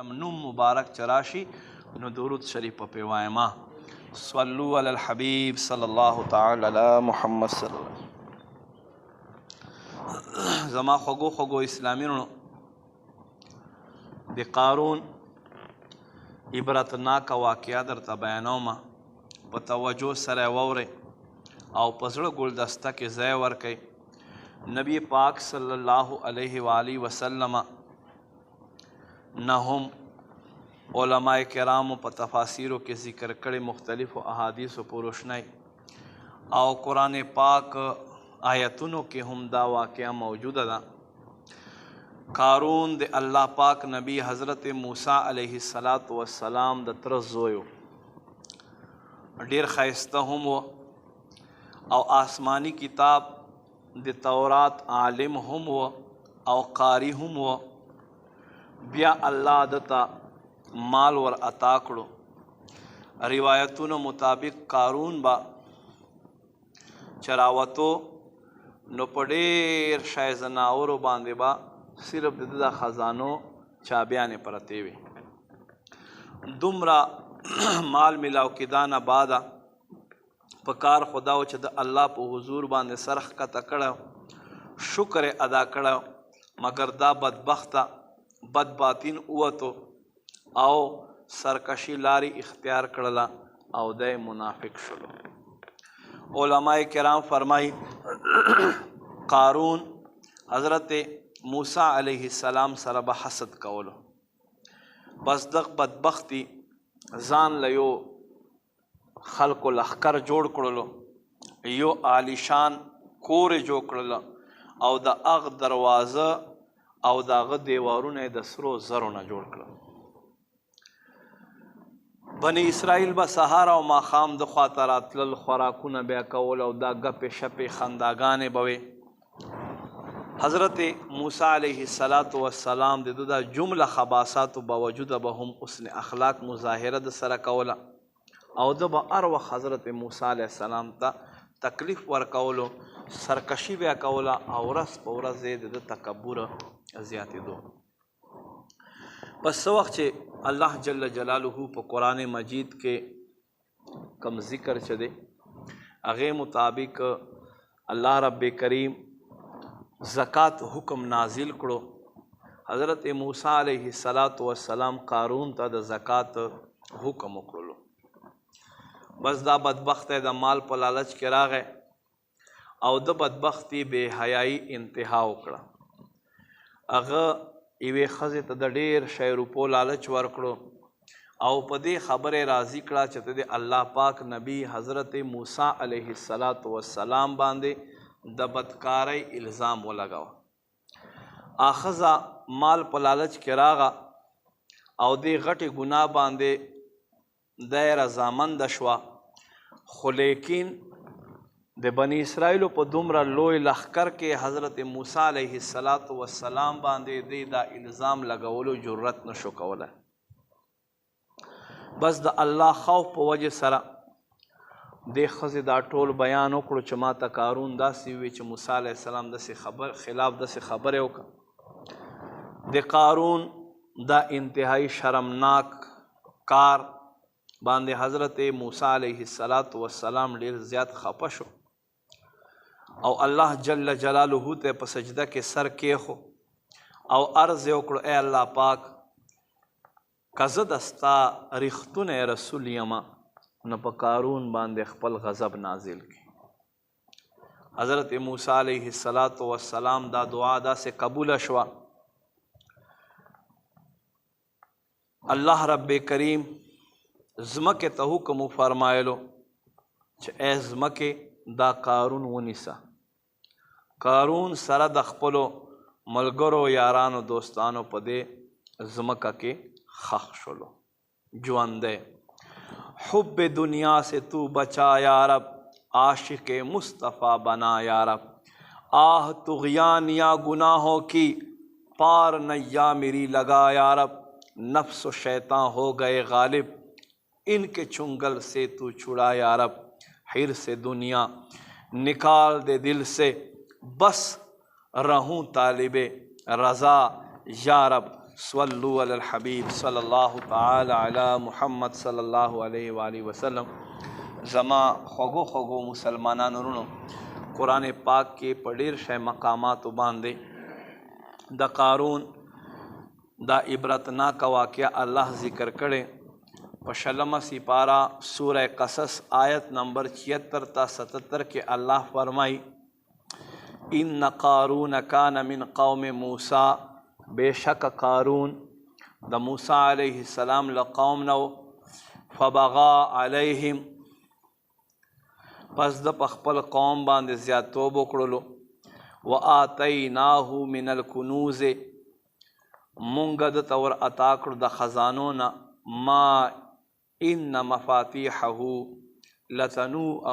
نوم مبارک چراشی نو درود شریف په وایما صلو علی الحبیب صلی الله تعالی علی محمد صلی الله زما خوږو اسلامینو د قارون عبرتناک واقعه درته بیانوم په توجه سره واورئ او په زړه ګلدسته کې ځای ورکئ. نبی پاک صلی الله علیه و آله وسلم نهم علماء کرامو په تفاسیرو کې ذکر کړي مختلفو احادیثو په روشنۍ او قرآن پاک آیتونو کې هم دا واقعه موجوده ده. قارون د الله پاک نبی حضرت موسی علیه السلام د تره زوی و، ډیر ښایسته هم و او آسمانی کتاب د تورات عالم هم و او قاری هم و. بیا الله دته مال ور عطا کړو. روایتونو مطابق قارون با چراوتو نو په ډېر شای زناورو باندې با صرف د ده خزانو چابیانې پرتې وي. دومره مال ملاو کېدانه بعده په کار خدا و چې د الله په حضور باندې سر ښکته کړی، شکر یې ادا کړی، مګر دا بدبخته بد باطن ووتو او سرکشي لارې اختیار کړله او دی منافق شلو. علماء کرام فرمایي قارون حضرت موسی علیه السلام سره به حسد کولو، بس دغه بدبختی ځان له یو خلکو لښکر جوړ کړلو، یو عالیشان کور یې جوړ کړله او د هغه دروازه او د هغه دیوارونه یې د سرو زرو نه جوړ کړل. بني اسرائیل به سهار او ماښام د خواته راتلل، خوراکونه به یې کول او دا ګپې شپې خنداګانې به وې. حضرت موسی علیه السلام د ده دا جمله خباساتو باوجوده به هم حسن اخلاق مظاهره د سره کوله او ده به هر وخت حضرت موسی علیه السلام ته تکلیف ورکولو، سرکشي به یې کوله او ورځ په ورځ یې د ده تکبر زیاتېدو. پس څه وخت چې الله جل جلاله په قرآن مجید کې کم ذکر چې دی هغې مطابق الله رب کریم زکات حکم نازل کړو. حضرت موسی علیه السلام قارون ته د زکات حکم وکړلو. بس دا بدبخت د مال په لالچ کې راغی او د بدبختی بې حیایي انتها وکړه. هغه یوې ښځې ته د ډېر شی روپو لالچ ورکړو او په دې خبرې راضي کړه چې ته د الله پاک نبی حضرت موسی علیه السلام باندې د بدکارۍ الزام ولګوه. ښځه مال په لالچ کې راغه او دې غټې ګناه باندې دی رضامنده شوه، خو لیکن د بني اسرائیلو په دومره لوی لښکر کې حضرت موسی علیه السلام باندې دی دا الزام لګولو جرأت نشو کولی. بس د الله خوف په وجه سره دې ښځې دا ټول بیان وکړو چې ما ته قارون داسې وي چې موسی علیه السلام داسې خلاف داسې خبرې وکړه. د قارون دا انتهایی شرمناک کار باندې حضرت موسی علیه السلام ډېر زیات خفه شو او الله جل جلاله ته په سجده کې سر کېښو او عرض یې وکړو ای الله پاک که زه د ستا ریښتونی رسول یمه نو په قارون باندې خپل غضب نازل کړي. حضرت موسی علیه السلام دا دعا داسې قبوله شوه. الله رب کریم ځمکې ته حکم وفرمایلو چې ای ځمکې دا قارون ونیسه. قارون سره د خپلو ملګرو یارانو دوستانو په دې ځمکه کې ښخ شولو ژوندی. حب دنیا سے تو بچا یا رب، عاشق مصطفیٰ بنا یا رب، آہ طغیان یا گناہوں کی پار نیا میری لگا یا رب، نفس و شیطان ہو گئے غالب، ان کے چنگل سے تو چھڑا یا رب، حر سے دنیا نکال دے دل سے، بس رہوں طالب رضا یا رب، صلو علی الحبیب صلی الله تعالی علی محمد صلی الله علیه و آله وسلم. زما خوږو مسلمانانو ورونو، قرآن پاک کې په ډېر شی مقاماتو باندې د قارون دا عبرتناک واقعه الله ذکر کړي په شلمه سپاره سوره قصص آیت نمبر 76 تا 77 کې الله فرمایي ان قارون کان من قوم موسی، بشک قارون د موسی علیه السلام له قوم نو، فبغا علیهم پس د خپل قوم باندې زیاتوب وکړلو، وآتیناه من الکنوز مونږ د تور عطا کړو د خزانو نه، ما ان مفاتیحه لتنوء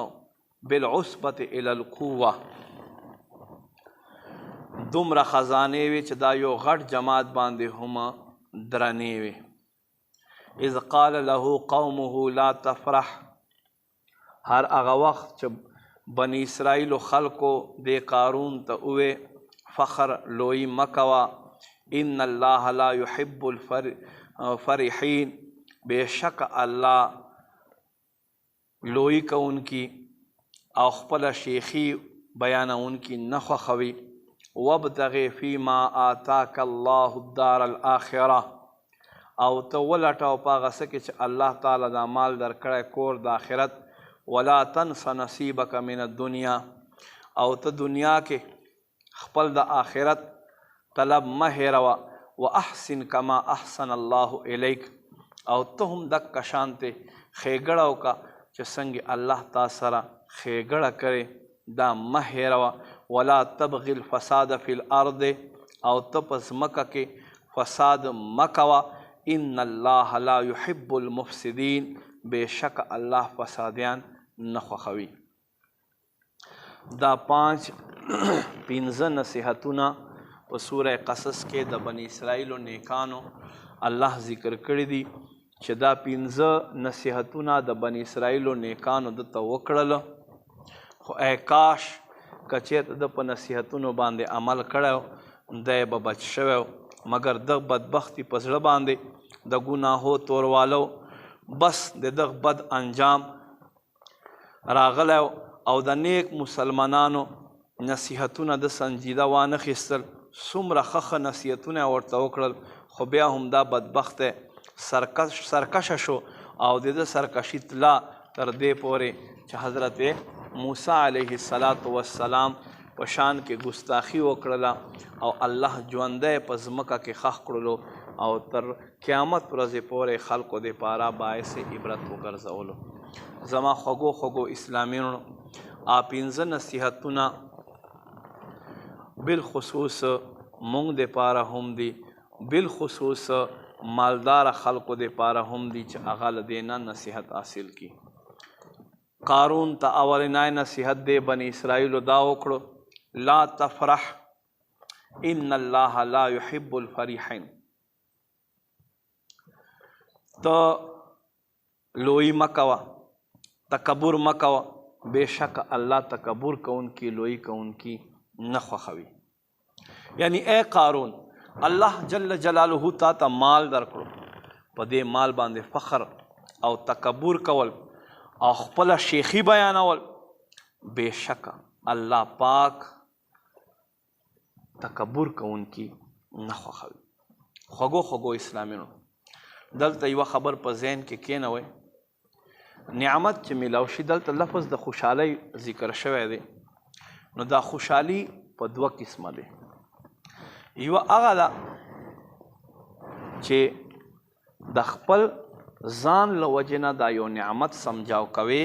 بالعصبة الى القوه، دومره خزانې وي چې دا یو غټ جماعت باندې هم درنې وي. اذ قال له قومه لا تفرح، هر هغه وخت چې بني اسرائیلو خلکو د قارون ته ووې فخر لوی مکوه، ان الله لا يحب الفرحین، بشک الله لوی کوونکی او خپل شیخی بیانونکی نه خوښوي. وابتغ فيما آتاك الله الدار الآخرة، او ته ولټه په هغه څه کې چې الله تعالی دا مال درکړی کور د آخرت، ولا تنس نصیبک من الدنیا، او ته دنیا کې خپل د آخرت طلب مه هېروه، واحسن کما احسن الله الیک، او ته هم دقه شانتې ښېګړه وکړه چې څنګه الله تا سره ښېګړه کړې، دا مه هېروه. ولا تبغي الفساد فی الارض، او ته په ځمکه کې فساد مه کوه، ان الله لا يحب المفسدین، بشک الله فسادیان نه خوښوي. دا 5 نصیحتونه په سوره قصص کې د بني اسرائیلو نیکانو الله ذکر کړي دي چې دا 5 نصیحتونه د بني اسرائیلو نیکانو دته وکړل، خو ای کاش کچېرته د په نصیحتونو باندې عمل کړی دی به بچ شوی، مګر د بدبختي په زړه باندې د ګناهو توروالو بس د دغه بد انجام راغلی او د نیک مسلمانانو نصیحتونه د سنجیده وانه خیستل. څومره ښه نصیحتونه ورته وکړل، خو بیا هم دا بدبخت سرکشه شو او د ده سرکشي تلا تر دې پورې چې حضرت موسی علیه السلام په شان کې ګستاخي وکړله او الله ژوندی په ځمکه کې ښخ کړلو او تر قیامت ورځې پورې خلکو دپاره باعث عبرت وګرځولو. زما خوږو اسلامیانو، 5 نصیحتونه بالخصوص مونږ دپاره هم دي، بالخصوص مالدار خلکو دپاره هم دي چې هغه له دې نه نصیحت حاصل کړي. قارون ته اولنی نصیحت دی بني اسرائیلو دا وکړو لا تفرح ان الله لا يحب الفرحین، ته لوی مکوه، تکبر مکوه، بشک الله تکبر کوونکی لوی کوونکی نه خوښوي. یعنی اے قارون، الله جل جلاله تا ته مال درکړو، په دې مال باندې فخر او تکبر کول او خپل شیخی بیانول، بشک الله پاک تکبر کوونکی نه خوښوي. خوږو اسلامیانو، دلته یوه خبر په ذهن کې کېنوئ، نعمت چې میلاو شي، دلته لفظ د خوشحالۍ ذکر شوی دی، نو دا خوشحالي په 2 قسمه دی. یوه هغه ده چې د خپل ځان له وجې نه دا یو نعمت سمجاو کوي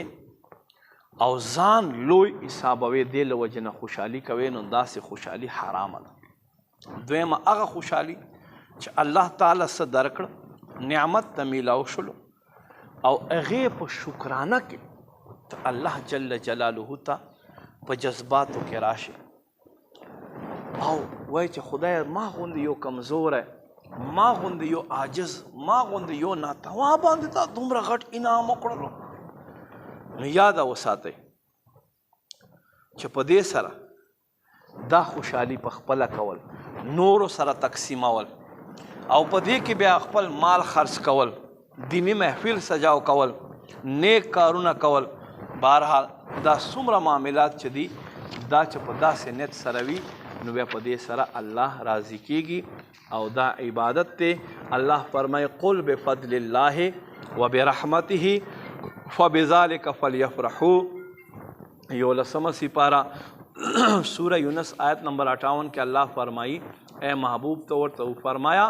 او ځان لوی حسابوي، دې له وجې نه خوشحالي کوي، نو داسې خوشحالي حرامه ده. دویمه هغه خوشحالي چې الله تعالی څه درکړه، نعمت ته میلاو شلو او هغې په شکرانه کې ته الله جل جلاله ته په جذباتو کې راشي او وایي چې خدای ما غوندې یو کمزوری، ما غوندې یو عاجز، ما غوندې یو ناتوا باندې تا دومره غټ انعام وکړلو. نو یاده وساتئ چې په دې سره دا خوشحالي په خپله کول، نورو سره تقسیمول، او په دې کې بیا خپل مال خرڅ کول، دینی محفل سجاو کول، نیک کارونه کول. بهرحال دا څومره معاملات چې دي دا چې په داسې نیت سره وي نو بیا په دې سره الله راضي کیږي او دا عبادت دی. الله فرمایي قل بفضل الله وبرحمته فبذلك فليفرحوا. 11 سپاره سورہ یونس آیت نمبر 58 کې الله فرمایي اے محبوب ته ورته فرمایا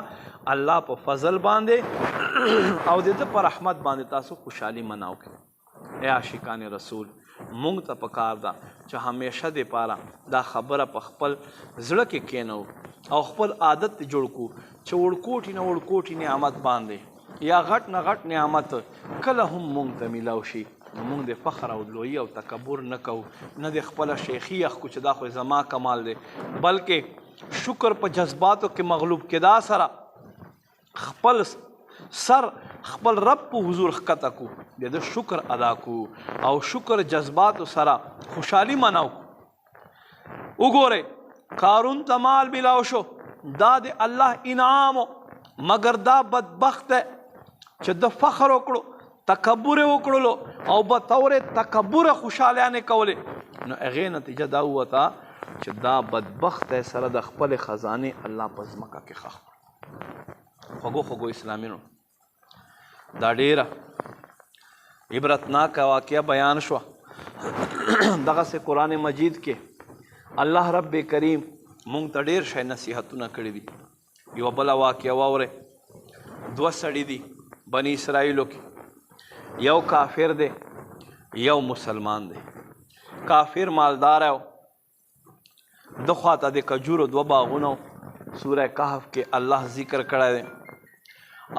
الله په فضل باندې او د ده په رحمت باندې تاسو خوشحالي مناو کړئ. اے عاشقان رسول مونږ ته پکار ده چې همیشه د پاره دا خبره په خپل زړه کې کینو او خپل عادت جوړ کو چې وړکوټي نه وړکوټي نعمت باندې یا غټ نه غټ نعمت کله هم مونږ ته میلاو شي مونږ د فخر او لویي او تکبر نه کوو، نه د خپله شیخي اخکو چې دا خو زما کمال دی، بلکې شکر په جذباتو کې مغلوب کېدا سره خپل سر خپل رب په حضور ښکته کو، د ده شکر ادا کو او شکر جذباتو سره خوشحالي مناو. وګورئ قارون ته مال میلاو شو دا د الله انعام، مګر دا بدبخت دی چې د فخر وکړو تکبر وکړلو او به طور تکبر خوشحالیانې کولې، نو هغې نتیجه دا ووته چې دا بدبخت دی سره د خپلې خزانې الله په ځمکه کې ښخ کړو. خوږو خوږو اسلامینو دا ډیره عبرتناکه واقعه بیان شوه. دغسې قرآن مجید کې الله رب کریم مونږ ته ډېر شی نصیحتونه کړي دي. یوه بله واقعه واورئ. 2 سړي دي بني اسرائیلو کې، یو کافر دی یو مسلمان دی. کافر مالدار او د خواته د کجورو 2 باغونه سوره کهف کې الله ذکر کړی دی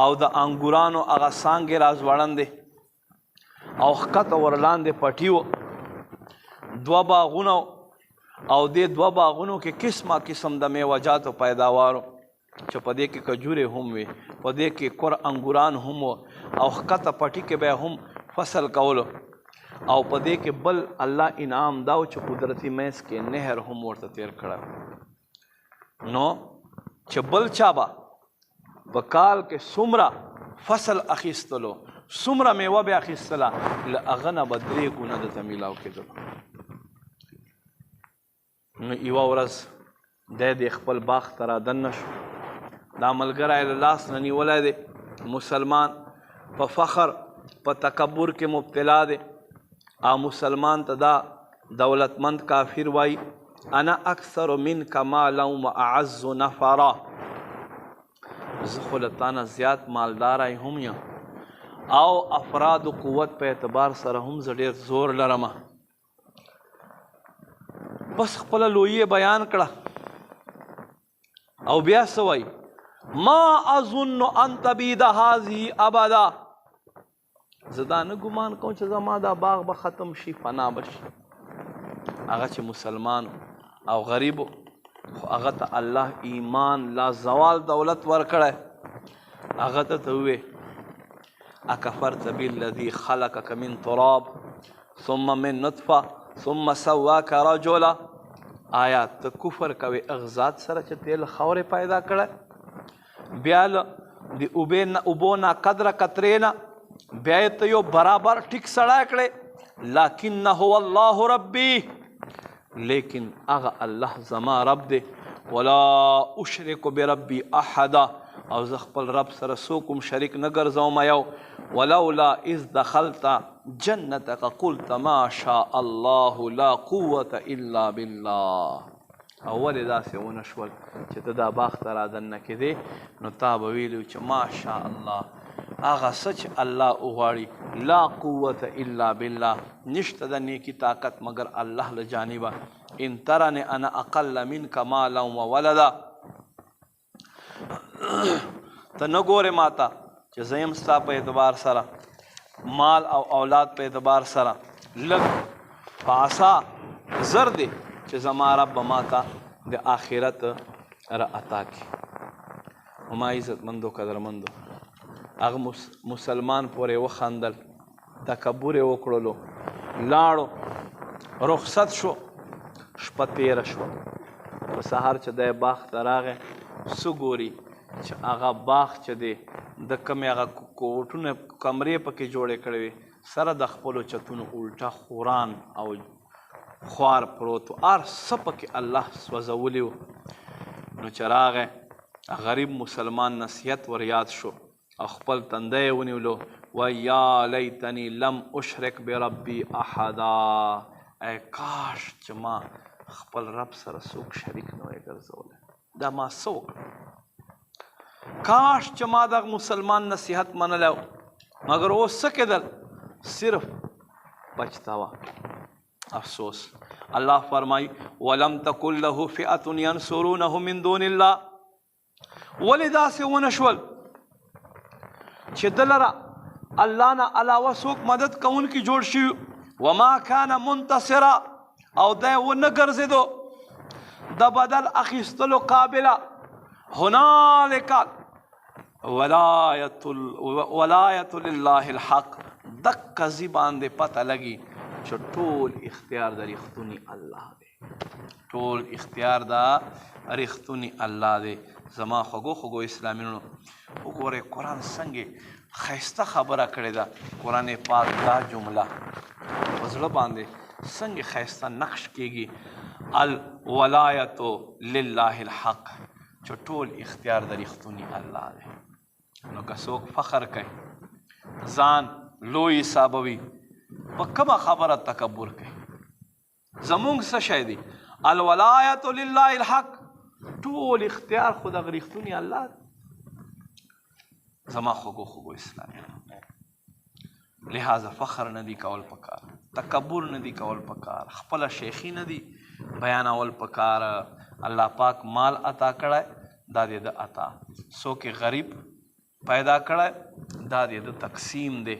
او د انګورانو هغه څانګې راځوړند دی او ښکته ورلاندې پټي و 2 باغونه او دې 2 باغونو کې قسمه قسم د میوجاتو پیداوارو چې په دې کې کجورې هم وي، په دې کې کور انګوران هم و او ښکته پټي کې به هم فصل کولو او په دې کې بل الله انعام دا و چې قدرتي منځ کې نهر هم ورته تیر کړی. نو چې بل چا به په کال کې څومره فصل اخیستلو څومره میوه به اخیستله له هغه نه به 3 ګونه درته میلاو کېدلو. نو یوه ورځ دی د خپل باغ ته رادننه شو، دا ملګری له لاس نه نیولی دی، مسلمان په فخر په تکبر کې مبتلا دی او مسلمان ته دا دولتمند کافر وایي انا اکثر منک مالا و اعز نفرا، زه خو له تانه زیات مالداری هم یم او افراد و قوت په اعتبار سره هم زه ډېر زور لرمه. بس خپله لویي بیان کړه او بیا څه وایي ما اظن ان تبید هذه ابدا، زه دا نه ګمان کوم چې زما دا باغ به ختم شي فنا به شي. هغه چې مسلمان او غریبو خو هغه ته الله ایمان لا زوال دولت ورکړی، هغه ته ووې اکفرت بالذي خلقك من تراب ثم من نطفه ثم سواك رجلا، آیا ته کفر کوې هغه ذات سره چې تیل خاورې پیدا کړی، بیا له د اوبو نه قدره قطرې نه بیا یې ته یو برابر ټیک سړی کړی، لکنه هو الله ربي، لیکن هغه الله زما رب دی، ولا اشرک بربي احدا، او زه خپل رب سره څوک هم شریک نه ګرځوم یو، ولولا اذ دخلت جنتك قلت ما شاء الله لا قوة الا بالله. او ولې داسې ونه شول چې ته دا باغ ته رادننه کېدې نو تا به ویلي چې ما شاء الله هغه څه چې الله وغواړي لا قوة الا بالله، نشته د نیکي طاقت مگر الله له جانبه. ان ترني انا اقل منك مالا وولدا، ته نه ګورې ماته چې زه یم ستا په اعتبار سره مال او اولاد په اعتبار سره لږ فاسا زر دی چې زما رب به ماته د آخرت را عطا کړي. وما عزتمندو قدرمندو هغه مسلمان پورې وخندل، تکبر یې وکړلو، لاړو رخصت شو، شپه تېره شوه. په سهار چې دی باغ ته راغی څه ګوري چې هغه باغ چې دی د کمې هغه کوټونه کمرې پکې جوړې کړې وې سره د خپلو چتونو الټه خوران او خوار پروت و هر څه پکې الله سوځولی و. نو چې راغی غریب مسلمان نصیحت ور یاد شو او خپل تنده یې ونیولو و یا لیتنی لم اشرک بربی احدا، ای کاش چې ما خپل رب سره څوک شریک نه وای ګرځولی، دا ما څه وکړه، کاش چې ما دغه مسلمان نصیحت منلی مګر اوس څه کېدل صرف پچتاوا افسوس. الله فرمای ولم تکن له فئة ینصرونه من دون الله، ولې داسې ونه شول چې ده لره الله نه علاوه څوک مدد کوونکي جوړ شي، وما کان منتصرا او دی ونه ګرځېدو د بدل اخیستلو قابله. هنالک ولایت لله الحق، دقه ځي باندې پته لګي چې ټول اختیار د رښتوني الله دی، ټول اختیار د رښتوني الله دی. زما خوږو خوږو اسلامینو وګورئ قرآن څنګه ښایسته خبره کړې ده. قرآن پاک دا جمله په زړه باندې څنګه ښایسته نقش کېږي، الولایت لله الحق، چې ټول اختیار د رښتوني الله دی. نو که څوک فخر کوي ځان لوی حسابوي په کومه خبره تکبر کوي، زمونږ څه شی دی الولایت لله الحق، ټول اختیار خو دغه رښتوني الله دی. زما خوږو خوږو اسلامیانو لہذا فخر نه دی کول پکار، تکبر نه دی کول پکار، خپله شیخي نه دی بیانول پکار. الله پاک مال عطا کړی دا دی د عطا، څوک غریب پیدا کړی دا دی د تقسیم دی،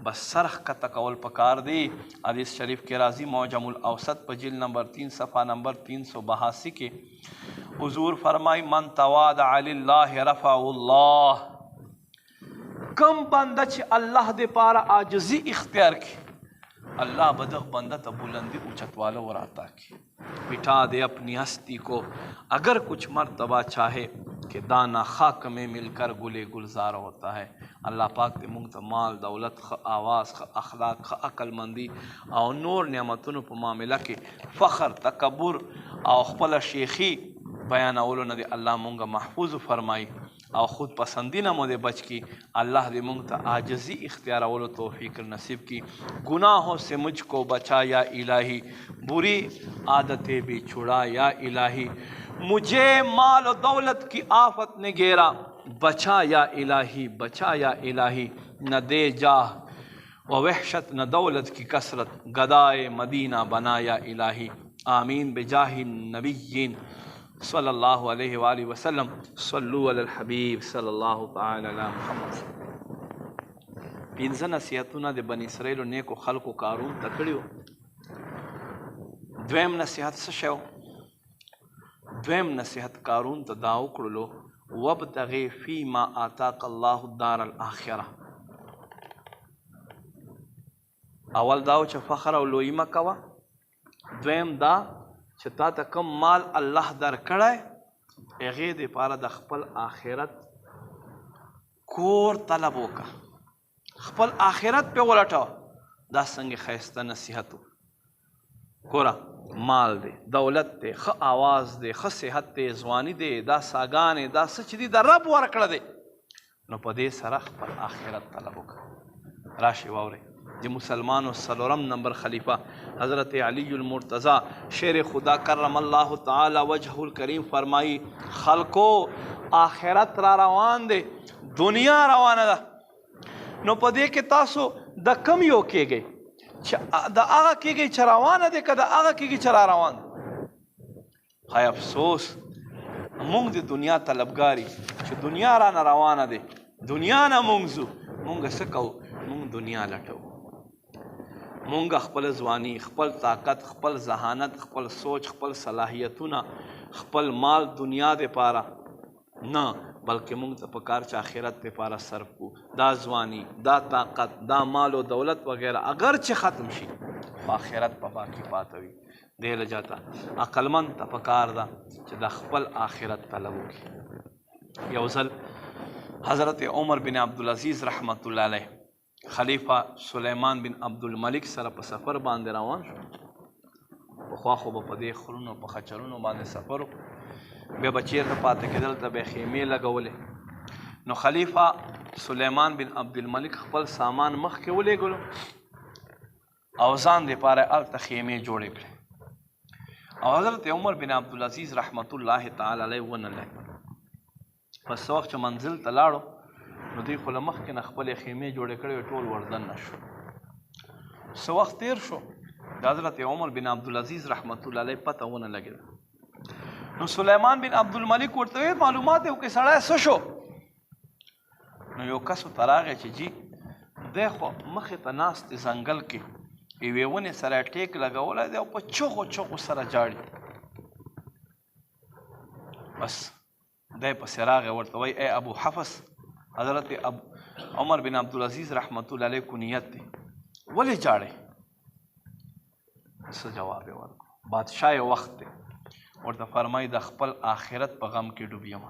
بس سرخ کته کول پکار دی. حدیث شریف کې راځي معجم الاوسط په جلد نمبر 3 صفحه نمبر 382 کې حضور فرمای من تواضع لله رفعه الله، کم بنده چې الله دې پاره عاجزي اختیار کی اللہ بدغ بندہ تا بلندی اچت والا ور آتا کی. بٹھا دے اپنی ہستی کو اگر کچھ مرتبہ چاہے کہ دانا خاک میں مل کر گلے گلزار ہوتا ہے. اللہ پاک دے منگ تا مال دولت خ آواز خ اخلاق خ عقل مندی او نور نعمتونو په معاملہ کې فخر تکبر او خپل شیخی بیانولو نه دی اللہ مونږ محفوظ فرمائی او خود پسندینه مو دے بچ کی. اللہ دے مونږ ته عاجزی اختیارولو توفیق نصیب کی. گناہوں سے مجھ کو بچا یا الہی، بری عادتیں بھی چھڑا یا الہی، مجھے مال و دولت کی آفت نے گھیرا بچا یا الہی، بچا یا الہی. نہ دے جاہ و وحشت نہ دولت کی کثرت، گدائے مدینہ بنا یا الہی. آمین بجاہ النبیین صلی اللہ علیہ وآلہ وسلم. صلو علی الحبیب صلی اللہ تعالی علی محمد. پنځه نصیحتونه د بنی اسرائیلو نیکو خلقو کارون ته کړي. دویم نصیحت څه شی و؟ دویم نصیحت کارون ته دا وکړلو وابتغی فیما آتاک الله الدار الاخره. اول دا چې فخر او لویی مه کوه. دویم دا چې تا ته کم مال الله درکړی هغې دپاره د خپل آخرت کور طلب وکړه، خپل آخرت پې ولټوه. دا څنګه ښایسته نصیحت و. ګوره مال دی، دولت دی، ښه آواز دی، ښه صحت دی، ځواني دی، دا ساګانې دا څه چې دي د رب ورکړه دی، نو په دې سره خپل آخرت طلب وکړه. راشئ واورئ د مسلمانو څلورم نمبر خلیفہ حضرت علی المرتضی شیر خدا کرم اللہ تعالی وجہ الکریم فرمائی خلقو آخرت را روان دے، دنیا روانه ده. نو په دې کې تاسو د کم یو کېږئ؟ د هغه کېږئ چې روانه دی که د هغه کېږئ چې را روان دی؟ های افسوس مونږ د دنیا طلبګاري چې دنیا رانه روانه دی، دنیا نه مونږ ځو. مونږ څه کوو؟ مونږ دنیا لټوو. مونږ خپل ځواني، خپل طاقت، خپل ذهانت، خپل سوچ، خپل صلاحیتونه، خپل مال دنیا دپاره نه بلکې مونږ ته پکار چې آخرت دپاره صرف کو. دا ځواني، دا طاقت، دا مال و دولت وغیره اگر چې ختم شي خو آخرت په باقي پاته وي. دې لجاته عقلمند ته پکار ده چې د خپل آخرت طلب وکړي. یو ځل حضرت عمر بن عبدالعزیز رحمت الله علیه خلیفہ سلیمان بن عبدالملک سره په سفر باندې روان شو. پخوا خو به په دې خرونو په خچرونو باندې سفر و، بیا به چېرته پاتې کېدل ته به یې خیمې لګولې. نو خلیفہ سلیمان بن عبدالملک خپل سامان مخکې ولېږلو او ځان دپاره هلته خیمې جوړې کړې. او حضرت عمر بن عبدالعزیز رحمت الله تعالی علیه ونلی. پس څه وخت چې منزل ته لاړو نو دوی خو له مخکې نه خپلې خیمې جوړې کړې وې، ټول وردننه شو. څه وخت تېر شو د حضرت عمر بن عبدالعزیز رحمت الله علیه پته ونه لګېده. نو سلیمان بن عبدالملک ورته ویل معلومات یې وکړې سړی څه شو؟ نو یو کس ورته راغی چې جي دی خو مخې ته ناست دی ځنګل کې، یوې ونې سره یې ټیک لګولی دی او په چغو چغو سره جاړي. بس دی پسې راغی ورته وایي ای ابو حفص، حضرت عمر بن عبدالعزیز رحمت الله علیه کنیت دی، ولې جاړې؟ څه جواب یې ورکړو؟ بادشاه یې وخت دی، ورته فرمایي د خپل آخرت په غم کې ډوب یم.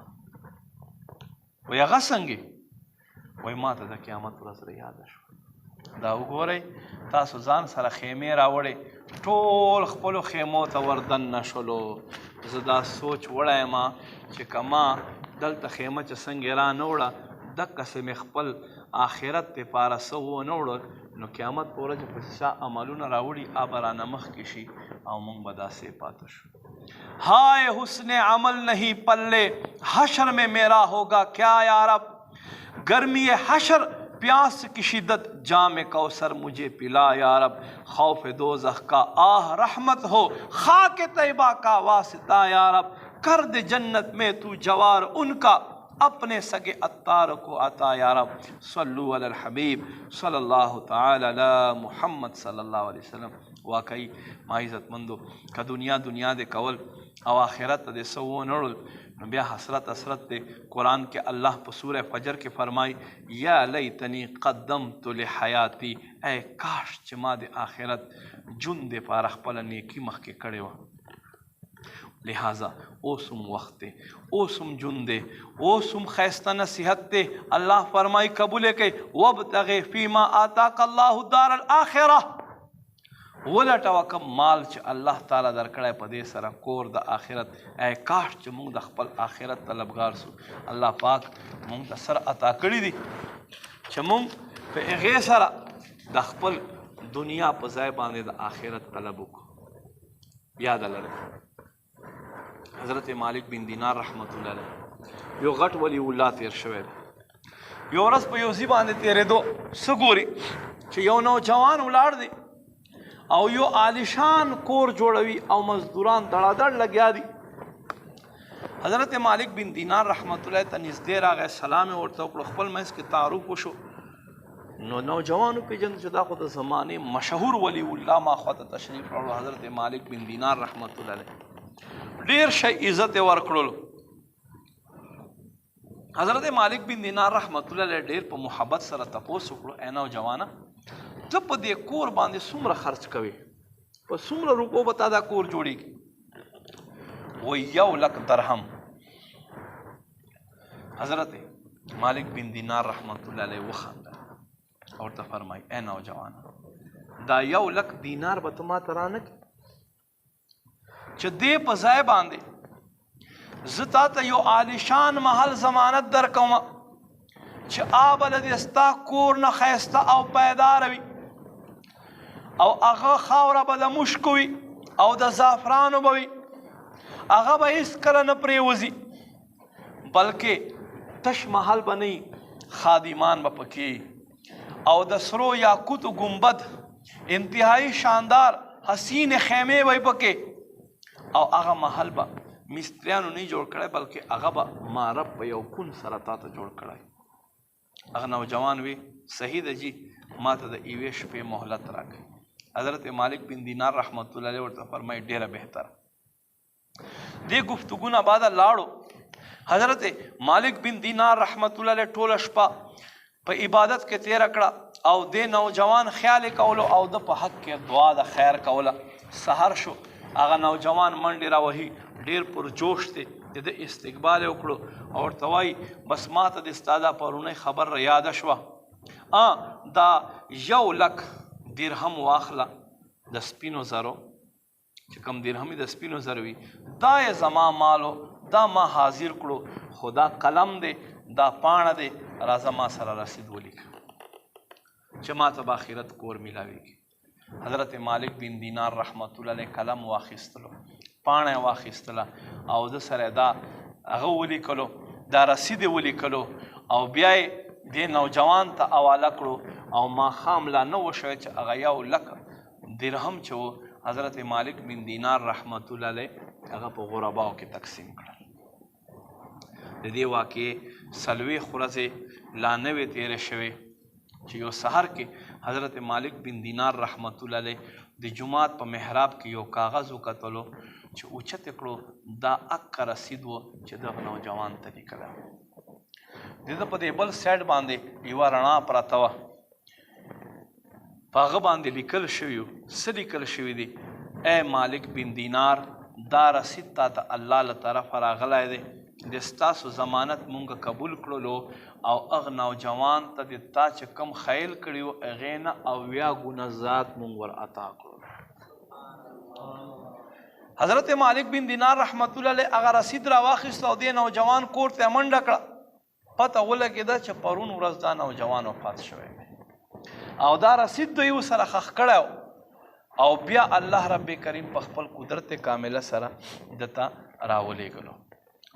وایي هغه څنګه؟ وایي ما ته د قیامت ورځ یاده شوه. دا وګورئ تاسو ځان سره خیمې راوړئ، ټول خپلو خیمو ته وردننه شولو. زه دا سوچ وړی یم چې که ما دلته خیمه چې څنګه را نه وړه دقسې مې خپل آخرت دپاره څه ونه وړل نو قیامت په ورځ چې چا عملونه راوړي هغه به رانه مخکې شي او موږ به داسې پاته شو. ہائے حسن عمل نہیں پلے حشر میں میرا ہوگا کیا یا رب، گرمی حشر پیاس کی شدت جام کوثر مجھے پلا یا رب، خوف دوزخ کا آہ رحمت ہو خاک طیبہ کا واسطہ یا رب، کر دے جنت میں تو جوار ان کا اپنے سگے اتار کو عطا یا رب، صلو علی الحبیب صلی اللہ تعالی علی محمد صلی اللہ علیہ وسلم. واقعی ما عزت مندو که دنیا دې کول او آخرت ته دې څه ونه وړل نو بیا حسرت دی. قرآن کې الله په سوره فجر کې فرمای یا لیتنی قدمت لحیاتی، ای کاش چې ما د آخرت ژوند دپاره خپله نیکي مخکې کړې وه. لہٰذا اوسم وقت دے، اوسم جن دے، اوسم خیستہ نصیحت دے. اللہ فرمائی قبول ہے کہ وابتغی فیما آتاک اللہ دار الاخرہ، ولټوه کوم مال چې الله تعالی درکړی په دې سره کور د آخرت. ای کاش چې موږ د خپل آخرت طلبګار سو. الله پاک موږ ته سر عطا کړي دي چې موږ په هغې سره د خپل دنیا په ځای باندې د آخرت طلب وکړو. یاد لرئ حضرت مالک بن دینار رحمت الله علیه یو غټ ولی الله تیر شوی دی. یو ورځ په یو ځای باندې تېرېدو څه ګوري چې یو نوجوان ولاړ دی او یو عالیشان کور جوړوي او مزدوران دړادړ لګیا دي. حضرت مالک بن دینار رحمت الله ته نږدې راغی، سلام یې ورته وکړو، خپل منځ کې تعارف وشو. نو نوجوان وپېژند چې دا خو د زمانې مشهور ولی الله ما خواته تشریف راوړو. حضرت مالک بن دینار رحمت الله علیه ډېر شی عزت یې ورکړلو. حضرت مالک بن دینار رحمت الله علیه ډېر په محبت سره تپوس وکړو، ای نوجوانه ته په دې کور باندې څومره خرچ کوې؟ په څومره روپو به تا دا کور جوړېږي؟ وایي 1,00,000 درهم. حضرت مالک بن دینار رحمت الله علیه وخندل او ورته فرمایي ای نوجوانه دا 1,00,000 دینار به ته ما ته رانه کړې چې دې په ځای باندې زه تا ته یو عالیشان محل ضمانت درکوم چې آب له دې ستا کور نه ښایسته او پایداره وي او هغه خاوره به د مشکو وي او د زعفرانو به وي، هغه به هېڅکله نه پرېوځي، بلکې تش محل به نه وي، خادمان به پکې او د سرو یاقوتو ګنبد انتهایی شاندار حسین خیمې به پکې او هغه محل به مستریانو نه جوړ کړی بلکې هغه به ما رب په یو کون سره تا ته جوړ کړی. هغه نوجوان وی صحیح ده جی ما ته د یوې شپې مهلت راکړئ. حضرت مالک بن دینار رحمت الله علیه ورته فرمایي ډېره بهتره. دې گفتگو نه بعده لاړو. حضرت مالک بن دینار رحمت الله علیه ټوله شپه په عبادت کې تېره کړه او دې نوجوان خیال یې کولو او د په حق کې دعا د خیر کوله. سحر شو، هغه نوجوان منډې راوهي، ډېر پرجوش دی، د ده استقبال یې وکړو او ورته وایي بس ما ته د ستا دا پرونی خبر را یاده شوه دا 1,00,000 درهم واخله د سپینو زرو چې کوم درهم د سپینو زرو وي دا یې زما مالو دا ما حاضر کړو خو دا قلم دی دا پاڼه دی راځه ما سره رسید ولیکه چې ما ته به آخرت کور میلاویږي حضرت مالک بن دینار رحمت الله علیه قلم واخیستلو پاڼه یې واخیستله او ده سره دا هغه ولیکلو دا رسید یې ولیکلو او بیا یې دې نوجوان ته حواله کړو او ماښام لا نه و شوی چې هغه 1,00,000 درهم چې و حضرت مالک بن دینار رحمت الله علیه هغه په غرباو کې تقسیم کړل د دې واقعې 40 ورځې لا نه وې تېرې شوې چې یو سحر کې حضرت مالک بن دینار رحمت الله علیه د جماعت په محراب کې یو کاغذ وکتلو چې اوچت یې کړو دا اکه رسید و چې دغه نوجوان ته لیکلی د ده په دې بل سایډ باندې یوه رڼا پرته وه په هغه باندې لیکل شوي وو څه لیکل شوي دي ای مالک بن دینار دا رسید تا ته الله له طرفه راغلی دی د ستاسو ضمانت مونږ قبول کړلو او هغه نوجوان ته د تا چې کم خیل کړي وو هغې نه 80 ګونه ذات مونږ ور عطا کړو حضرت مالک بن دینار رحمت الله علیه هغه رسید راواخیست او دې نوجوان کور ته منډه کړه پته ولګېده چې پرون ورځ دا نوجوان وفات شوی او دا رسید دوی ورسره ښخ کړی او بیا الله رب کریم په خپل قدرت کامله سره دته راولېږلو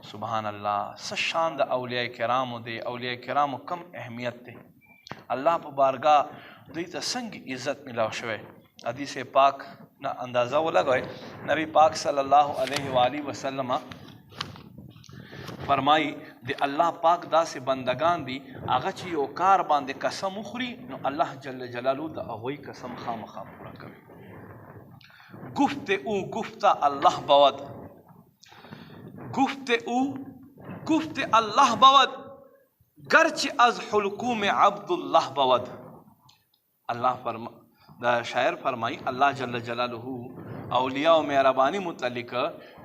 سبحان الله څه شان د اولیاء کرامو دی اولیاء کرامو کم اهمیت دی الله په بارګاه دوی ته څنګه عزت ملاو شوی حدیث پاک نه اندازه ولګوئ نبی پاک صلی الله علیه و آله وسلم فرمایي د الله پاک داسې بندگان دي هغه چې یو کار باندې قسم وخوري نو الله جل جلاله د هغوی قسم خامخا پوره کوي گفت او گفت الله بود گفت او گفت الله بود گرچه از حلقوم عبدالله بود الله دا شاعر فرمایي الله جل جلاله اولیاء و مهرباني متعلق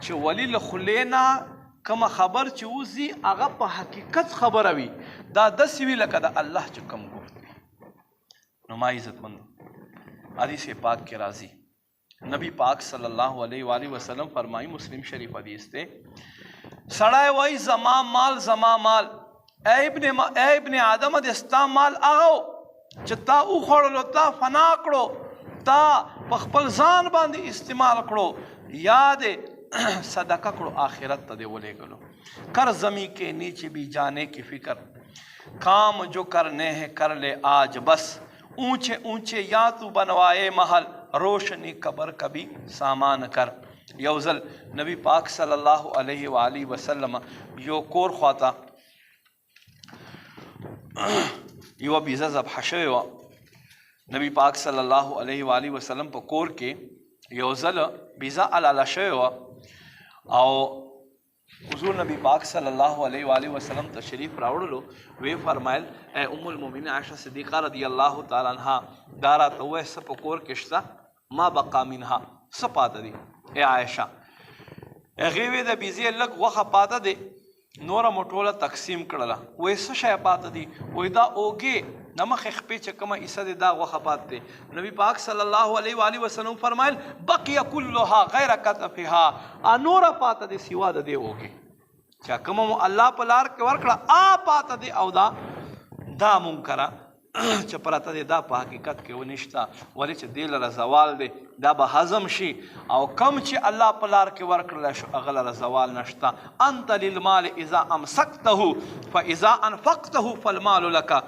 چې ولی له خولې نه کومه خبر چې وځي هغه په حقیقت خبره وي دا داسې وي لکه د الله چې کوم گفت وي نو ما عزتمند حدیث پاک کې راځي نبی پاک صلی الله علیه و آله وسلم فرمایي مسلم شریف حدیث دی سړی وایي زما مال زما مال ای ابن آدم د ستا مال هغه چې تا وخوړلو تا فنا کړو تا په خپل ځان باندې استعمال کړو یا دې صدقہ کړو آخرت ته دې ولېږلو کر زمیں کے نیچے بھی جانے کی فکر کام جو کرنے ہیں کر لے آج بس اونچے اونچے یا تو بنوائے محل روشنی قبر کبھی سامان کر یو ځل نبی پاک صلی الله علیه و آله وسلم یو کور خواته یوه بیزه ذبحه شوې وه نبی پاک صلی الله علیه و آله وسلم په کور کې یو ځل بیزه علاله شوې وه او حضور نبی پاک صلی الله علیه و آله وسلم تشریف راوړلو وی فرمایل ای ام المؤمنین عائشہ صدیقہ رضی الله تعالی عنها دا راته ووایه څه په کور کې شته ما بقا منها څه پاته دي ای عائشہ هغې وی د بیزې لږ غوښه پاته دی نوره مو ټوله تقسیم کړله وایي څه شی پاته دي وایي دا اوږې د مخې خپې چې کومه حصه دی دا غوښه پاته دی نبی پاک صلی الله علیه و آله وسلم فرمایل بقیه کلها غیر کتفها نوره پاته دی سوا د دې اوږې چې کومه مو الله په لار کې ورکړه پاته دی او دا منکره چې پراته دی دا په حقیقت کې ونشته ولې چې دې لره زوال دی دا به هضم شي او کم چې الله په لار کې ورکړلی شو هغه لره زوال نشته انت للمال اذا امسکته فاذا انفقته فالمال لك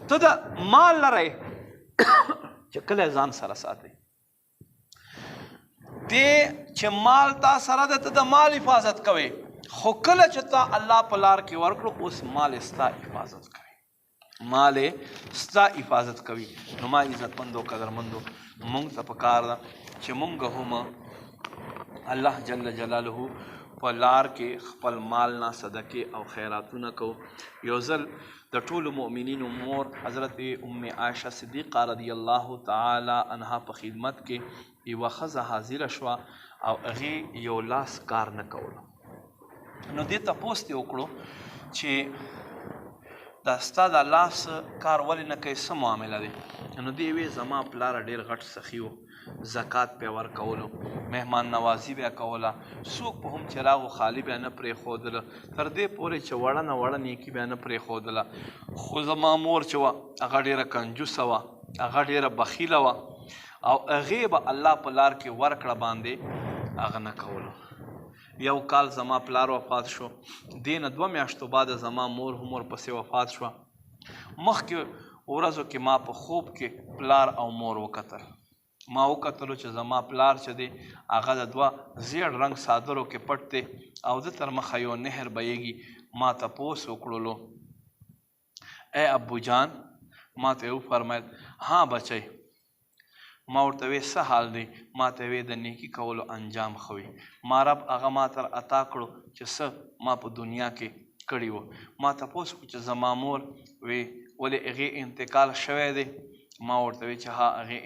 ته د مال لره چې کله ځان سره ساتي دې چې مال تا سره ده ته د مال حفاظت کوي خو کله چې تا الله په لار کې ورکړو اوس مال ستا حفاظت کوي مال ستا حفاظت کوي نو ما عزتمندو قدرمندو مونږ ته پکار ده چې مونږ هم الله جل جلاله په لار کې خپل مال نه صدقې او خیراتونه کوو یو ځل د ټولو مؤمنینو مور حضرت ام عائشہ صدیقہ رضی الله تعالی عنها په خدمت کې یوه ښځه حاضره شوه او هغې یو لاس کار نه کولو نو دې تپوس دې وکړو چې دا ستا د الله څه کار ولې نه کوي، څه معامله دی؟ نو دې وی زما پلاره ډېر غټ سخي و، زکات پې ورکولو، مهمان نوازي بیا کوله، څوک په هم چې راغو خالي بیا نه پرېښودله، تر دې پورې چې وړه نه وړه نیکي بیا نه پرېښودله. خو زما مور چې وه هغه ډېره کنجوسه وه، هغه ډېره بخیله وه او هغې به الله په لار کې ورکړه باندې هغه نه کولو. یو کال زما پلار وفات شو، دې نه 2 میاشتو بعد زما مور هم ورپسې وفات شوه. مخکې ورځو کې ما په خوب کې پلار او مور وکتل، ما وکتلو چې زما پلار چې دی هغه د 2 زیړ رنګ څادرو کې پټ دی او د تر مخه یو نهر بهیږي. ما تپوس وکړلو ای ابو جان، ما ته وفرمیل ها بچی. ما ورته وی څه حال دی؟ ما ته وی د نیکي کولو انجام ښه وي. ما رب هغه ما تر عطا کړو چې څه ما په دنیا کې کړي وو. ما تپوس وکړو چې زما مور وی ولې هغې انتقال شوی دی؟ ما ورته وی چې ها هغې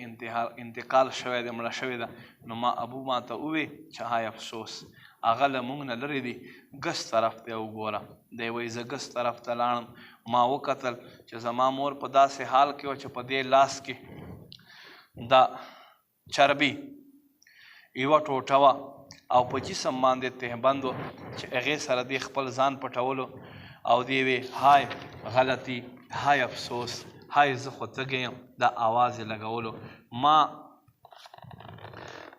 انتقال شوی دی، مړه شوې ده. نو ما ابو ما ته ووی چې های افسوس، هغه له موږ نه لرې دی، ګس طرف ته وګوره. دی وایي زه ګس طرف ته لاړم، ما وکتل چې زما مور په داسې حال کې وه چې په دې لاس کې دا چربي یوه ټوټه وه او په جسم باندې تهبند و چې هغې سره دې خپل ځان پټولو او دې وی های غلطي، های افسوس، های زه خو تږی یم، دا آواز یې لګولو. ما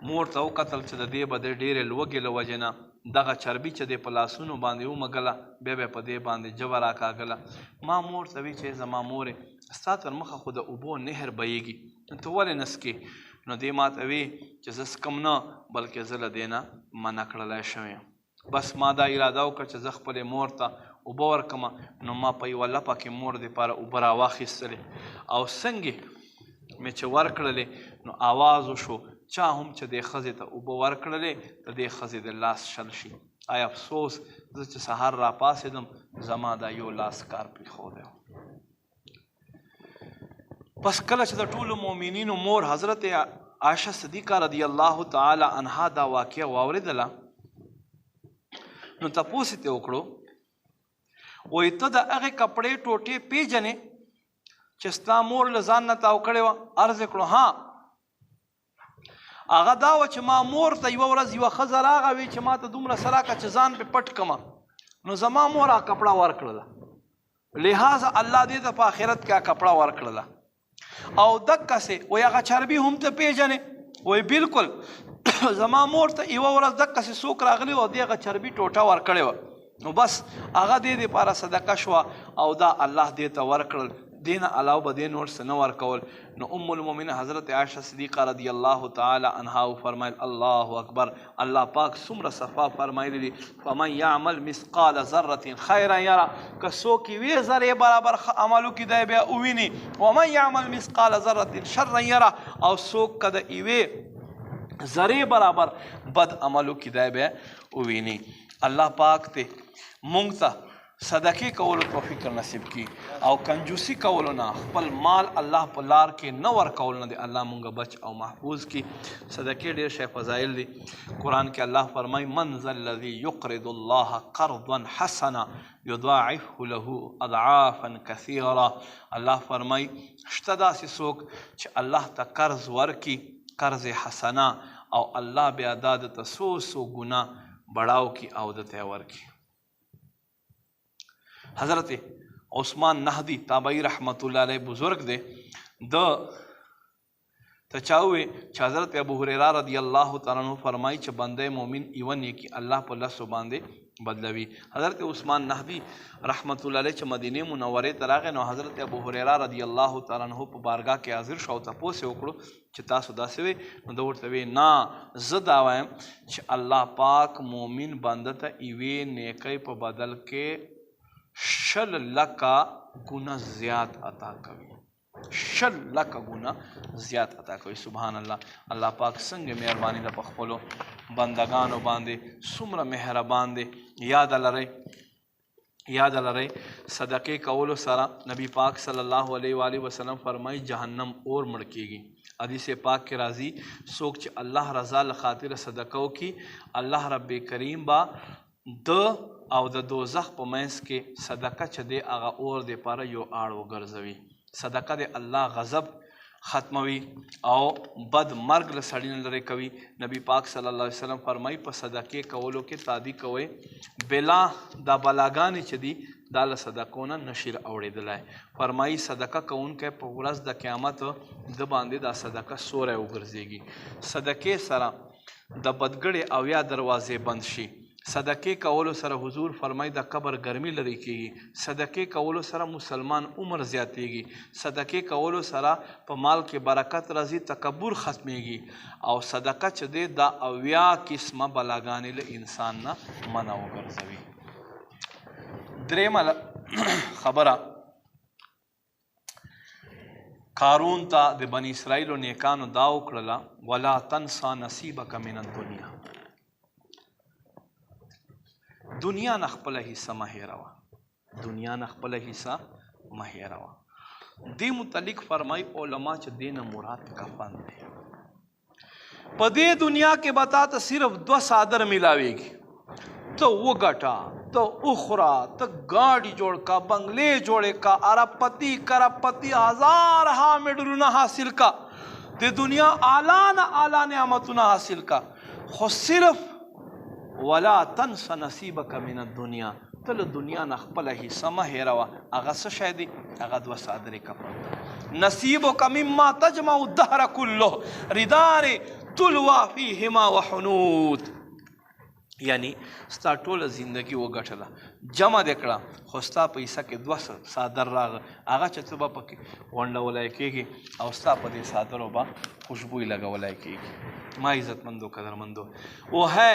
مور ته وکتل چې د دې به د ډېرې لوږې له وجې نه دغه چربي چې دی په لاسونو باندې ومږله، بیا بیا په دې باندې ژبه راکاږله. ما مور ته وی چې زما مورې ستا تر مخه خو د اوبو نهر بهیږي، ته ولې نه څکې؟ نو دې ما ته وی چې زه څکم نه، بلکې زه له دې نه منع کړلی شوی یم. بس ما دا اراده وکړه چې زه خپلې مور ته اوبه ورکړمه. نو ما په یوه لپه کې مور دپاره اوبه راواخیستلې او څنګې مې چې ورکړلې نو آواز وشو چا هم چې دې ښځې ته اوبه ورکړلې د دې ښځې د لاس شل شي. ای افسوس، زه چې سهار راپاڅېدم زما دا یو لاس کار پرېښودی و. پس کله چې د ټولو مؤمنینو مور حضرت عایشه صدیقه رضی الله تعالی عنها دا واقعه واورېدله نو تپوس یې ترې وکړو، وایي ته د هغې کپړې ټوټې پېژنې چې ستا مور له ځان نه تاو کړې وه؟ عرض یې کړو ها. هغه دا وه چې ما مور ته یوه ورځ یوه ښځه راغوي چې ما ته دومره څه راکړه چې ځان پې پټ کړمه، نو زما مور هغه کپړه ورکړله، لہذا الله دې ته په آخرت کې هغه کپړه ورکړله. او دقسې وایي هغه چربي هم ته پېژنې؟ وایي بلکل. زما مور ته یوه ورځ دقسې څوک راغلي و او دې هغه چربي ټوټه ورکړې وه، نو بس هغه دې دپاره صدقه شوه او دا الله دې ته ورکړل، دې نه علاوه به دې نور څه نه ورکول. نو ام المؤمنین حضرت عایشه صدیقه رضی الله تعالی عنها وفرمیل الله اکبر، الله پاک څومره صفا فرمایلی دي فمن یعمل مثقال ذره خیرا یره، که څوک یوې ذرې برابر عمل وکړي دی بیا وویني، ومن یعمل مثقال ذره شرا یره، او څوک که د یوې ذرې برابر بد عمل وکړي دی بیا وویني. الله پاک دې موږ ته صدقې کولو توفیق نصیب کی او کنجوسی کولو نه، خپل مال الله په لار کې نه ورکول نه دی الله مونږ بچ او محفوظ کی. صدقې ډېر شی فضایل دي. قرآن کې الله فرمایي من ذا الذي يقرض الله قرضا حسنا يضاعفه له اضعافا كثيرا. الله فرمایي شته داسې څوک چې الله ته قرض ورکي، قرض حسنا، او الله بیا دا درته څو ګناه بړاو کی او درته ورکي. حضرت عثمان نهدی تابعی رحمت الله علیه بزرگ دی، د تچاوی چې حضرت ابو هریره رضی الله تعالی عنہ فرمایي چې بنده مومن یوه نیکي الله په لسو باندې بدلوي. حضرت عثمان نهدی رحمت الله علیه چې مدینه منورې ته راغی نو حضرت ابو هریره رضی الله تعالی عنہ په بارګاه کې حاضر شو او تپوس یې وکړو چې تاسو داسې وی؟ نو ده ورته وی نه، زه دا وایم چې الله پاک مومن بنده ته یوې نیکۍ په بدل کې 6 لکه ګونه زیات عطا کوي، 6 لکه ګونه زیات عطا کوي. سبحان الله. الله پاک څنګه مهرباني ده په خپلو بندگانو باندې، څومره مهربان دی. یاد لرئ صدقې کولو سره نبی پاک صلی الله علیه و آله وسلم فرمایي جهنم اور مړ کیږي. حدیث پاک کې راځي څوک چې الله رضا له خاطر صدقه وکړي الله رب کریم با د او د دوزخ په منځ کې صدقه چې دی هغه اور د پاره یو آړ وګرځوي. صدقه د الله غضب ختموي او بد مرګ له سړي نه لرې کوي. نبی پاک صلی الله علیه وسلم فرمایي په صدقې کولو کې تادي کوئ بلا دا بلاګانې چې دي دا له صدقو نه نشي اوړېدلی. فرمایي صدقه کوونکی په ورځ د قیامت د باندې دا صدقه سوری وګرځېږي. صدقې سره د بدګړې اویا دروازې بند شي. صدقې کولو سره حضور فرمایي د قبر ګرمي لرې کېږي. صدقې کولو سره مسلمان عمر زیاتېږي. صدقې کولو سره په مال کې برکت راځي، تکبر ختمېږي. او صدقه چې دی دا اویا قسمه بلاګانې له انسان نه منع وګرځوي. درېیمه خبره قارون ته د بني اسرائیلو نیکانو دا وکړله ولا تنسا نصیبک من الدنیا. دنیا نه خپله حصه مه هېروه. دنیا نه خپله حصه مه هېروه. دې متعلق فرمایي علما چې دې نه مراد کفن دی. په دې دنیا کې به تا ته صرف 2 څادر میلاویږي. ته وګټه، ته اخرا، ته ګاډي جوړ کا، بنگلې جوړې کا، اربپتی کربپتی هزارها میډلونه حاصل کا، د دنیا اعلی نه اعلی نعمتونه حاصل کا، خو صرف ولا تنس نصیبک من الدنیا. ته له دنیا نه خپله حصه مه هېروه. هغه څه شی دی؟ هغه 2 څادرې کفن. نصیبک مما تجمع الدهر کله ردار تلوا فیهما وحنود. یعنی ستا ټوله زندگی وګټله، جمع دې کړه، خو ستا په حصه کې 2 څادر راغه، هغه چې ته به پکې غونډولی کېږي او ستا په دې څادرو به خوشبوئی لګولی کېږي. ما عزتمندو قدرمندو، وہ ہے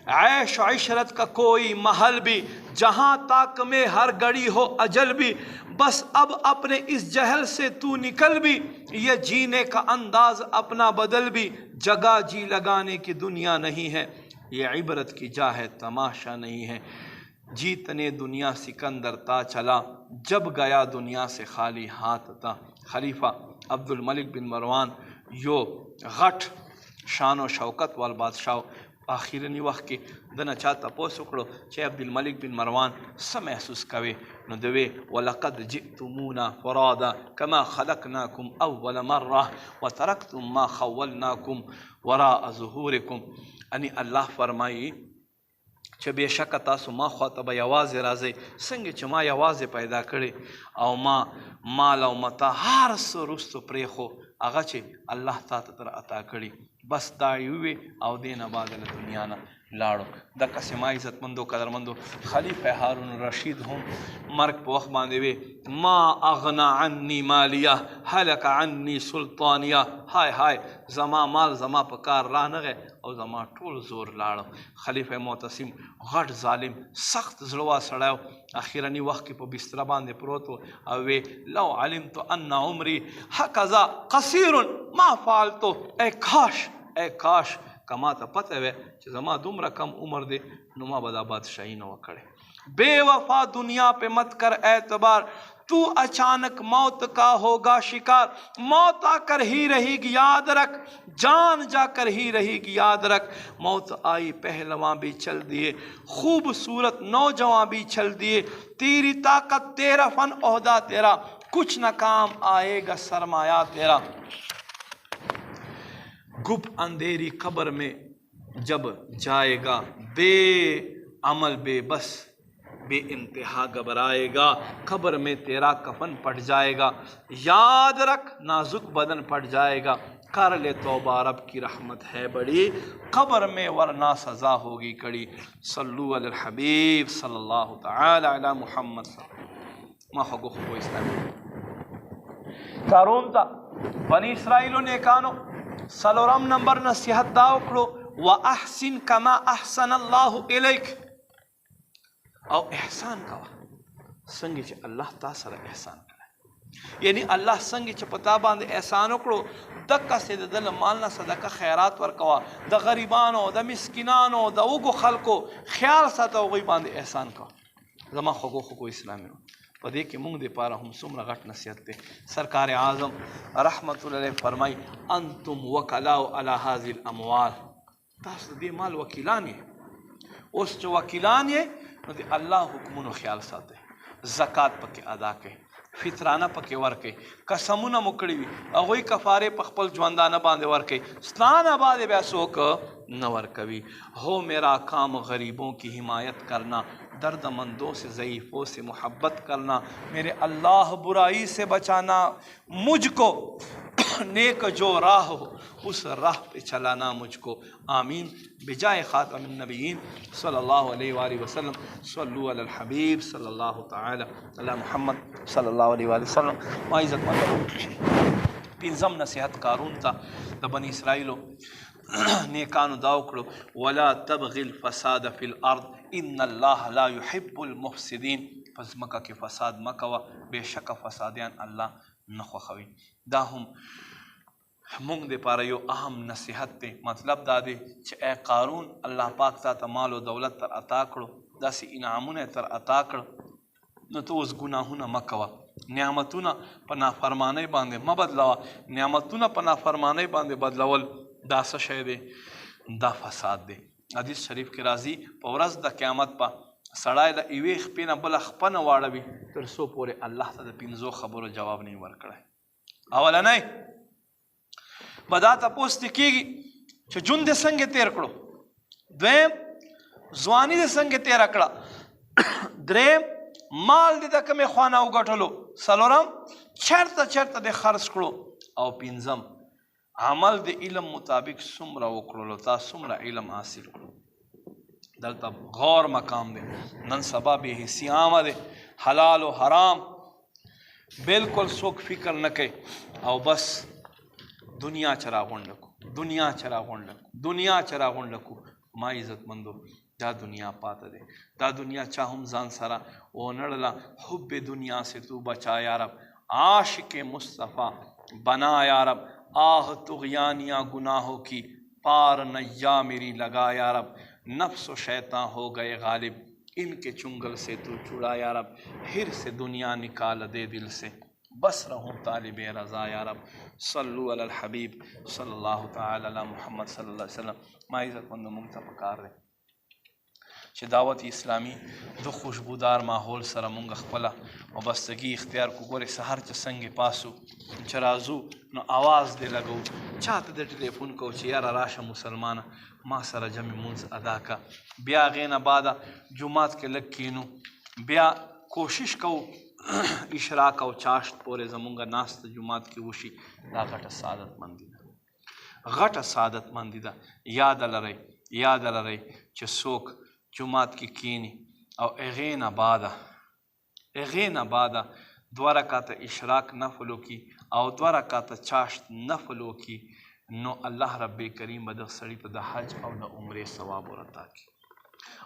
عیش و عشرت کا کوئی محل بھی جہاں تاک میں ہر گھڑی ہو اجل بھی، بس اب اپنے اس جہل سے تو نکل بھی، یہ جینے کا انداز اپنا بدل بھی، جگہ جی لگانے کی دنیا نہیں ہے، یہ عبرت کی جا ہے تماشا نہیں ہے، جیتنے دنیا سکندر تا چلا جب گیا دنیا سے خالی ہاتھ تا. خلیفہ عبد الملک بن مروان یو غټ شان و شوکت وال بادشاہ په اخیرني وخت کې د نه چا تپوس وکړو چې عبدالملک بن مروان څه محسوس کوي؟ نو د وی ولقد جئتمونا فرادا کما خلقناکم اول مره وترکتم ما خولناکم وراء ظهورکم. یعنی الله فرمایي چې بېشکه تاسو ما خواته به یوازې راځئ څنګه چې ما یوازې پیدا کړې او ما مال او متا هر څه وروستو پرېښو هغه چې الله تا ته در عطا کړي، بس دا یې او دې نه بعد له دنیا نه لاړو. دقسې ما عزتمندو قدرمندو خلیفه هارون رشید هم مرګ په وخت باندې وی ما اغنا عني مالیه هلک عني سلطانیه. های های زما مال زما په کار رانغی او زما ټول زور لاړو. خلیفه معتصم غټ ظالم سخت زړه سړی اخیرني وخت کې په بستره باندې پروت و او وی لو علمت ان عمري هکذا قصیر ما فعلتو. ای کاش ای کاش کما ته پته وی چې زما دومره کم عمر دی نو ما به دا بادشاهي نه وکړې. بے وفا دنیا پہ مت کر اعتبار، تو اچانک موت کا ہوگا شکار، موت آ کر ہی رہے گی یاد رکھ، جان جا کر ہی رہے گی یاد رکھ. موت آئی پہلواں بھی چل دیے، خوبصورت نوجوان بھی چل دیے، تیری طاقت تیرا فن عہدہ تیرا، کچھ نہ کام آئے گا سرمایہ تیرا. گپ اندھیری قبر میں جب جائے گا، بے عمل بے بس بے انتہا گھبرائے گا، قبر میں تیرا کفن پڑ جائے گا، یاد رکھ نازک بدن پڑ جائے گا، کر لے توبہ رب کی رحمت ہے بڑی، قبر میں ورنہ سزا ہوگی کڑی. صلو علی الحبیب صلی اللہ تعالی علی محمد. ما خو خو اسلام قارون تا بنی اسرائیلو نیکانو سلورم نمبر نصیحت دا وکړو واحسن کما احسن الله الیک، او احسان کوه څنګه چې الله تا سره احسان کړی. یعنی الله څنګه چې پتا باندې احسان وکړو دقسې د ده له مال نه صدقه خیرات ورکوه، د غریبانو د مسکینانو د وږو خلکو خیال ساته، هغوی باندې احسان کوه. زما خوږو اسلامي په دې کې موږ دپاره هم څومره غټ نصیحت دی. سرکار اعظم رحمت الله علیه فرمایي انتم وکلاو علی هذه الاموال، تاسو د دې مال وکیلان یې. اوس چې وکیلان یې نو د الله حکمونو خیال ساتئ، زکات پکې ادا کړئ، فطرانه پکې ورکړئ، قسمونه مو کړي وي هغوی کفارې په خپل ژوندانه باندې ورکړئ، ستانه باندې بیا څوک نه ورکوي. ہو میرا کام غریبوں کی حمایت کرنا، درد مندوں سے ضعیفوں سے محبت کرنا، میرے اللہ برائی سے بچانا، مجھ کو نیک جو راہ ہو اس راہ پہ چلانا مجھ کو، آمین بجائے خاتم النبیین صلی اللہ علیہ وآلہ وسلم. صلو علی الحبیب صلی اللہ تعالی علی محمد صلی اللہ علیہ وآلہ وسلم. ما عزت مند پنځم نصیحت قارون ته د بنی اسرائیلو نیکانو دا وکړو، ولا تبغي الفساد فی الارض ان الله لا يحب المفسدین. پس مکه کې فساد مکوه، بېشکه فسادیان الله نه خوښوي. دا هم مونږ دپاره یو اهم نصیحت دی. مطلب دا دی چې ای قارون الله پاک تا ته مال و دولت تر عطا کړو، داسې انعامونه تر عطا کړه، نو ته اوس ګناهونه مه کوه، نعمتونه په نافرمانۍ باندې مه بدلوه. نعمتونه په نافرمانۍ باندې بدلول دا څه شی دی؟ دا فساد دی. حدیث شریف کې راځي په ورځ د قیامت په سړی د یوې خپې نه بله خپه نه واړوي تر څو پورې الله ته د پنځو خبرو جواب نه وي ورکړی. اولنی به دا تپوس ترې کېږي چې ژوند دې څنګه تېر کړو، دویم ځواني دې څنګه تېره کړه، دریم مال دې د کومې خوا نه وګټلو، څلورم چېرته دې خرڅ کړو، او پنځم عمل د علم مطابق څومره وکړلو، تا څومره علم حاصل کړو. دلته غور مقام دی. نن سبا بې حسي عامه دی، حلال و حرام بالکل څوک فکر نه کوي، او بس دنیا چې راغونډه کړو، دنیا چې راغونډه کړو، دنیا چې راغونډه کړو. ما عزتمندو دا دنیا پاته دی، دا دنیا چا هم ځان سره ونړله. حب دنیا سے تو بچا یا رب، عاشق مصطفیٰ بنا یا رب، آہ طغیانیاں گناہوں کی پار نیا میری لگا یا رب، نفس و شیطان ہو گئے غالب ان کے چنگل سے تو چھڑا یا رب، ہر سے دنیا نکال دے دل سے بس رہوں طالب رضا یا رب. صلو علی الحبیب صلی اللہ تعالی علی محمد صلی اللہ علیہ وسلم. ما عزت مندو مونږ ته پکار دی چې دعوت اسلامی د خوشبودار ماحول سره مونږ خپله وابستګي اختیار کړو. ګورې سهار چې څنګه پاسو چې راځو نو آواز دې لګو، چا ته د ټلیفون کوو چې یاره راشه مسلمانه ما سره جمع مونځ ادا کا، بیا هغې نه بعده جومات کې لږ کینو، بیا کوشش کوو اشراق او چاشت پورې زمونږ ناسته جومات کې وشي. دا غټه سعادت مندي ده، غټه سعادت مندي ده. یاد لرئ چې څوک جماعت کې کینی او هغې نه بعده 2 رکعته اشراق نفل وکړي او 2 رکعته چاشت نفل وکړي، نو الله رب کریم به دغه سړي ته د حج او د عمرې ثواب ورعطا کړي.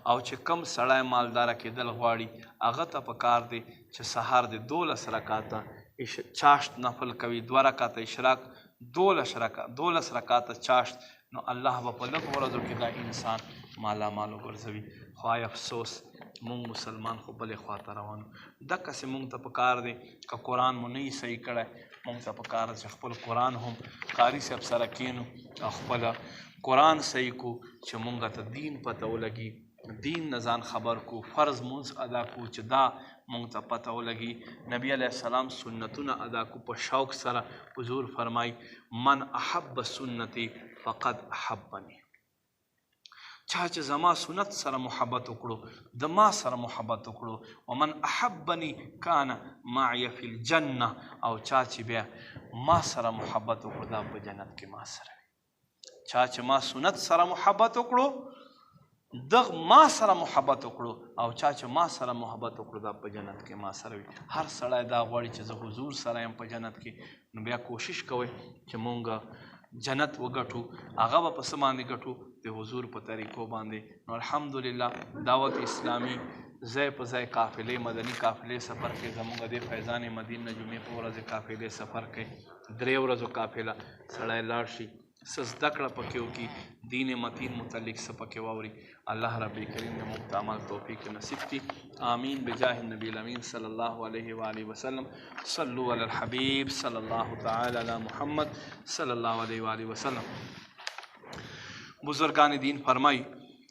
او چې کم سړی مالداره کېدل غواړي هغه ته پکار دی چې سهار د 12 رکعته چاشت نفل کوي، 2 رکعته اشراق، 12 رکعته چاشت، نو الله به په لږو ورځو کې دا انسان مالا مال وګرځوي. خو افسوس مونږ مسلمان خو بلې خواته روان یو. دقسې مونږ ته پکار دی که قرآن مو نه وي صحیح کړی، مونږ ته پکار دی چې خپل قرآن هم قاري صاحب سره کینو او خپله قرآن صحیح کو چې مونږ ته دین پته ولګي، دین نه ځان خبر کو، فرض مونځ ادا کو چې دا مونږ ته پته ولګي. نبی علیه السلام سنتونه ادا کو په شوق سره. حضور فرمای من احب سنتي فقد احبني، چا چې زما سنت سره محبت وکړو د ما سره محبت وکړو. ومن احبني کان معي فی الجنه، او چا چې بیا ما سره محبت وکړو دا په جنت کې ما سره وي. چا چې ما سنت سره محبت وکړو دغ ما سره محبت وکړو، او چا چې ما سره محبت وکړو دا په جنت کې ما سره وي. هر سړی دا غواړي چې زه حضور سره یم په جنت کې، نو بیا کوشش کوئ چې مونږ جنت وګټو. هغه به په څه باندې ګټو؟ د حضور په طریقو باندې. نو الحمدلله دعوت اسلامی ځای په ځای قافلې، مدني قافلې سفر کوي. زمونږ د فیضان مدین نه جمعې په ورځ قافلې سفر کوي، 3 ورځو قافله. سړی لاړ شي څه زده کړه پکې وکړي، دین متین متعلق څه پکې واوري. الله رب کریم د موږ ته عمل توفیق نصیب کړي. آمین بجاه النبی الامین صلی الله علیه و آله وسلم. صلو علی الحبیب صلی الله تعالی علی محمد صلی الله علیه و آله وسلم. بزرگان دین فرمائی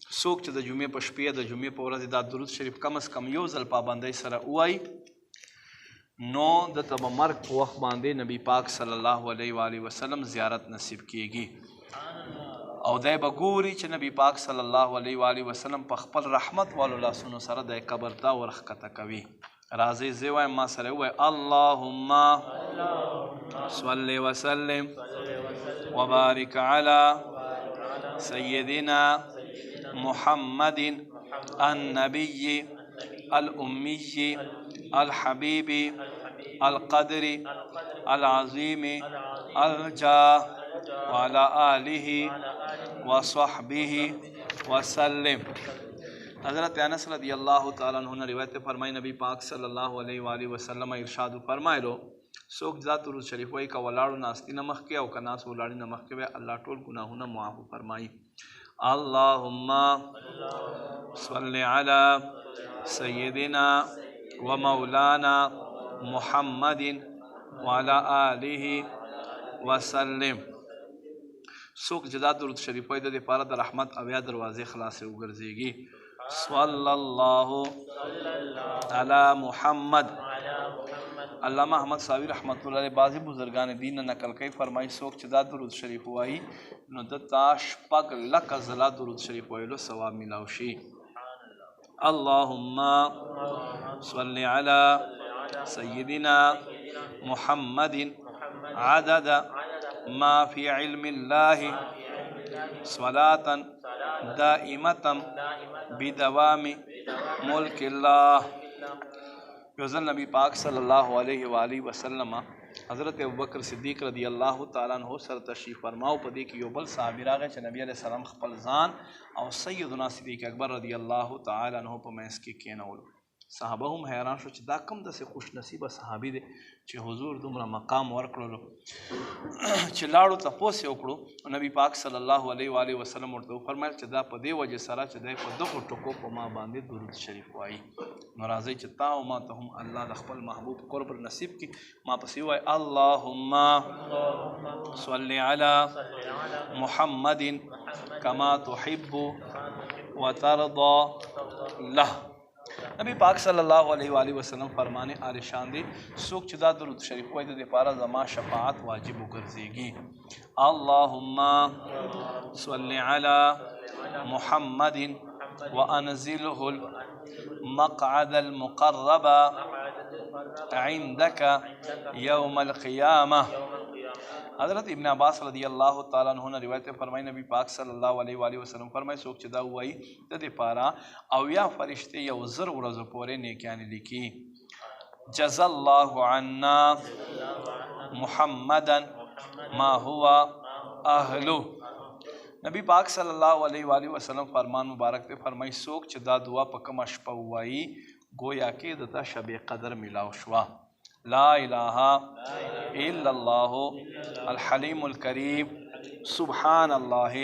څوک چې د جمعې په شپې د جمعې په ورځ دا درود شریف کم از کم یو ځل پابندۍ سره ووایي نو دته به مرګ په وخت باندې نبی پاک صلی الله علیه و آله وسلم زیارت نصیب کیږي او دی به ګوري چې نبی پاک صلی الله علیه و آله وسلم په خپل رحمت والو لاسونو سره د قبر ته ورښکته کوي. راځئ زه وایم ما سره ووایئ اللهم صل وسلم وبارک علی سیدنا محمد النبی الأمی الحبیب القدر العظیم الجاه وعلى آله وصحبه وسلم. حضرت انس رضی اللہ تعالیٰ عنہ نے روایت فرمائی نبی پاک صلی اللہ علیہ وآلہ وسلم ارشاد فرمایلو څوک ذات درود شریف وایي که ولاړو ناستي نه مخکې او که ناست ولاړې نه مخکې وایي الله ټول ګناهونه معاف فرمایي. اللهم صل على سيدنا ومولانا محمد وعلى آله وسلم. څوک چې دا درود شریف وایي د دې لپاره د رحمت اویا دروازې خلاصې وګرځېږي. صلی الله علی محمد. علامہ احمد صاوی رحمت الله علیه بعضې بزرګان دین نه نقل کوي فرمایي څوک چې دا درود شریف وایي نو د ته شپږ لکه ځله درود شریف ویلو ثواب میلاو شي. اللهم صل علی سیدنا محمد عدد ما فی علم الله صلاة دائمة بدوام ملک الله. یو ځل نبی پاک صلی الله علیه و آله وسلم حضرت ابوبکر صدیق رضی الله تعالی عنہ سره تشریف فرماو. په دې کې یو بل صحابي راغی چې نبی علیه السلام خپل ځان او سیدنا صدیق اکبر رضی الله تعالی عنہ په منځ کې کېنولو. صحابه هم حیران شو چې دا کوم داسې خوش نصیبه صحابي دی چې حضور دومره مقام ورکړلو. چې لاړو تپوس یې وکړو نبی پاک صلی الله علیه و آله وسلم ورته وفرمایل چې دا په دې وجې سره چې دی په دغو ټکو په ما باندې درود شریف وایي نو راځئ چې تا او ما ته هم الله د خپل محبوب قرب نصیب کړي. ما پسې ووایي اللهم صل علی محمد کما تحب وترضى له. نبی پاک صلی الله علیه و آله وسلم فرمانے آل شان دی څوک چې دا درود شریف وایي د دې لپاره زما شفاعت واجب وګرځېږي. اللهم صل علی محمد وانزله المقعد المقرب عندك یوم القیامة. حضرت ابن عباس رضی اللہ تعالیٰ عنہ نے روایت فرمائی نبی پاک صلی اللہ علیہ وآلہ وسلم فرمائی څوک چې دا وایي د دې لپاره اویا فرشتې یو زر ورځو پورې نیکیانې لیکي. جزا الله عنا محمدا ما هو اهله. نبی پاک صلی اللہ علیہ وآلہ وسلم فرمان مبارک ته فرمائی څوک چې دا دعا په کومه شپه ووایي گویا کې دته شب قدر ملاو شوه. لا الہ الا اللہ الحلیم الکریم سبحان اللہ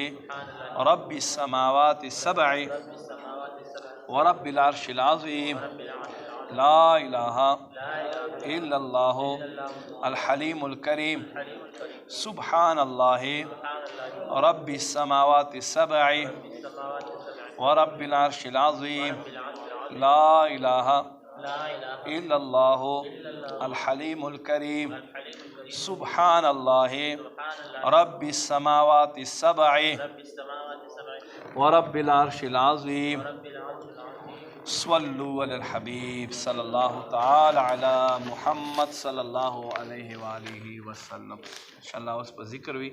رب السماوات السبع ورب العرش العظیم. لا الہ الا اللہ الحلیم الکریم سبحان اللہ رب السماوات السبع ورب العرش العظیم. لا الہ الا اللہ الحلیم الکریم سبحان اللہ رب السماوات السبع ورب العرش العظیم. صلو علی الحبیب صلی اللہ تعالی علی محمد صلی اللہ علیہ وآلہ وسلم. انشاءاللہ اس پر ذکر ہوئی.